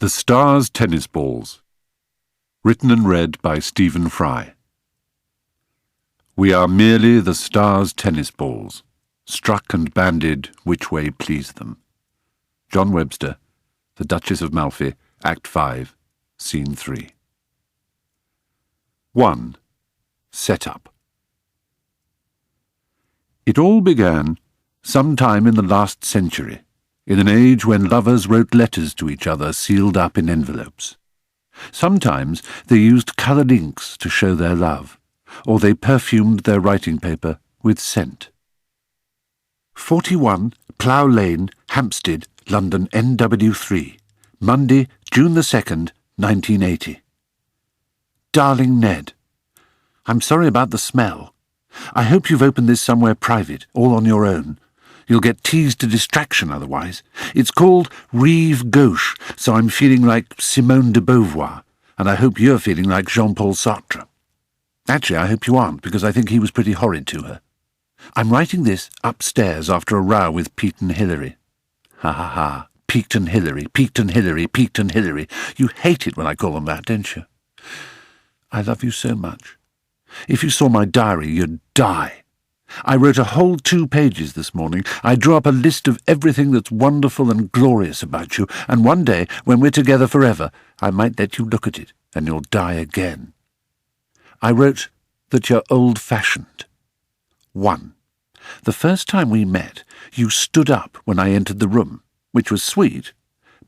The Stars Tennis Balls. Written and read by Stephen Fry. We are merely the stars' tennis balls, struck and banded which way please them. John Webster, The Duchess of Malfi, Act 5, Scene 3. 1. Set-up. It all began sometime in the last century, in an age when lovers wrote letters to each other sealed up in envelopes. Sometimes they used coloured inks to show their love, or they perfumed their writing paper with scent. 41 Plough Lane, Hampstead, London, NW3, Monday, June the 2nd, 1980. Darling Ned, I'm sorry about the smell. I hope you've opened this somewhere private, all on your own. You'll get teased to distraction otherwise. It's called Rive Gauche, so I'm feeling like Simone de Beauvoir, and I hope you're feeling like Jean-Paul Sartre. Actually, I hope you aren't, because I think he was pretty horrid to her. I'm writing this upstairs after a row with Pete and Hilary. Ha ha ha, Pete and Hilary, Pete and Hilary, Pete and Hilary. You hate it when I call them that, don't you? I love you so much. If you saw my diary, you'd die. I wrote a whole 2 pages this morning. I drew up a list of everything that's wonderful and glorious about you, and one day, when we're together forever, I might let you look at it, and you'll die again. I wrote that you're old-fashioned. 1. The first time we met, you stood up when I entered the room, which was sweet,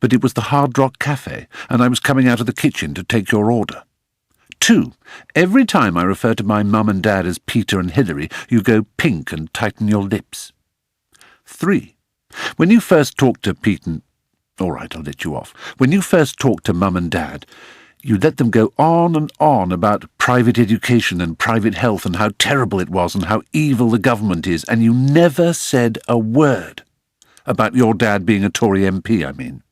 but it was the Hard Rock Cafe, and I was coming out of the kitchen to take your order. 2. Every time I refer to my mum and dad as Peter and Hilary, you go pink and tighten your lips. 3. When you first talked to Pete and... All right, I'll let you off. When you first talked to mum and dad, you let them go on and on about private education and private health and how terrible it was and how evil the government is, and you never said a word about your dad being a Tory MP, I mean.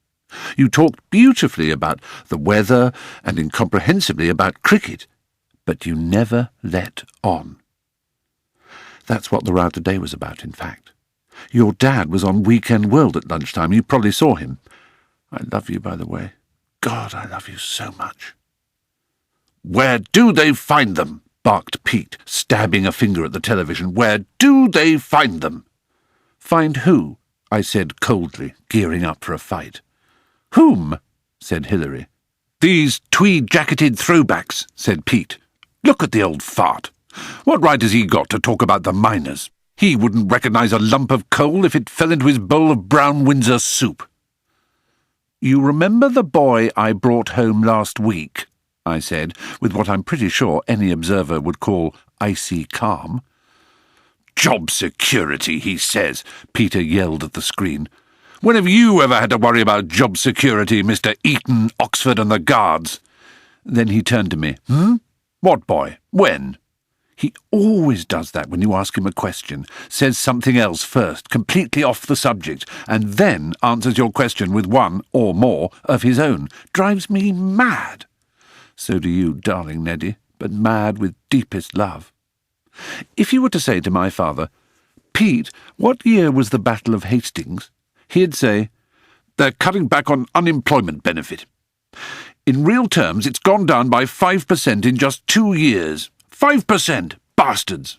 You talked beautifully about the weather and incomprehensibly about cricket, but you never let on. That's what the row today was about, in fact. Your dad was on Weekend World at lunchtime. You probably saw him. I love you, by the way. God, I love you so much. Where do they find them? Barked Pete, stabbing a finger at the television. Where do they find them? Find who? I said coldly, gearing up for a fight. Whom? Said Hilary. These tweed-jacketed throwbacks, said Pete. Look at the old fart. What right has he got to talk about the miners? He wouldn't recognise a lump of coal if it fell into his bowl of brown Windsor soup. You remember the boy I brought home last week? I said, with what I'm pretty sure any observer would call icy calm. Job security, he says, Peter yelled at the screen. When have you ever had to worry about job security, Mr. Eton, Oxford and the Guards? Then he turned to me. What boy? When? He always does that when you ask him a question, says something else first, completely off the subject, and then answers your question with one, or more, of his own. Drives me mad. So do you, darling Neddy, but mad with deepest love. If you were to say to my father, Pete, what year was the Battle of Hastings? He'd say, they're cutting back on unemployment benefit. In real terms, it's gone down by 5% in just 2 years. 5%! Bastards!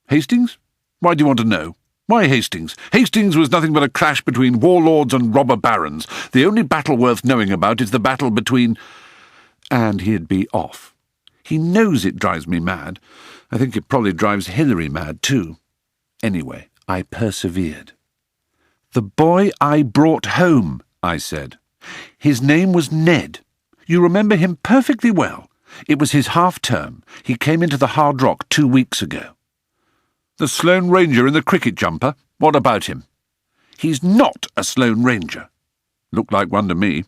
Hastings? Why do you want to know? Why Hastings? Hastings was nothing but a clash between warlords and robber barons. The only battle worth knowing about is the battle between... And he'd be off. He knows it drives me mad. I think it probably drives Hilary mad, too. Anyway, I persevered. The boy I brought home, I said. His name was Ned. You remember him perfectly well. It was his half-term. He came into the Hard Rock 2 weeks ago. The Sloane Ranger in the cricket jumper? What about him? He's not a Sloane Ranger. Looked like one to me.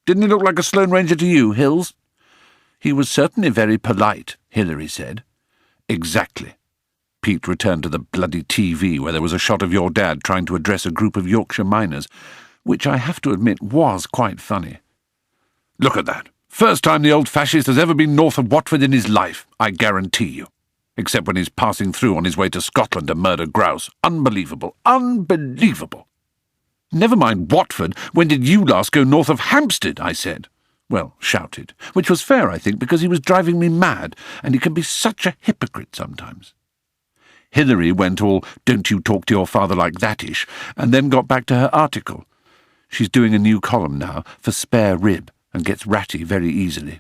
Didn't he look like a Sloane Ranger to you, Hills? He was certainly very polite, Hilary said. Exactly. Pete returned to the bloody TV where there was a shot of your dad trying to address a group of Yorkshire miners, which I have to admit was quite funny. Look at that. First time the old fascist has ever been north of Watford in his life, I guarantee you. Except when he's passing through on his way to Scotland to murder grouse. Unbelievable. Unbelievable. Never mind Watford, when did you last go north of Hampstead? I said. Well, shouted, which was fair, I think, because he was driving me mad, and he can be such a hypocrite sometimes. Hilary went all, "Don't you talk to your father like that-ish," and then got back to her article. She's doing a new column now for Spare Rib, and gets ratty very easily.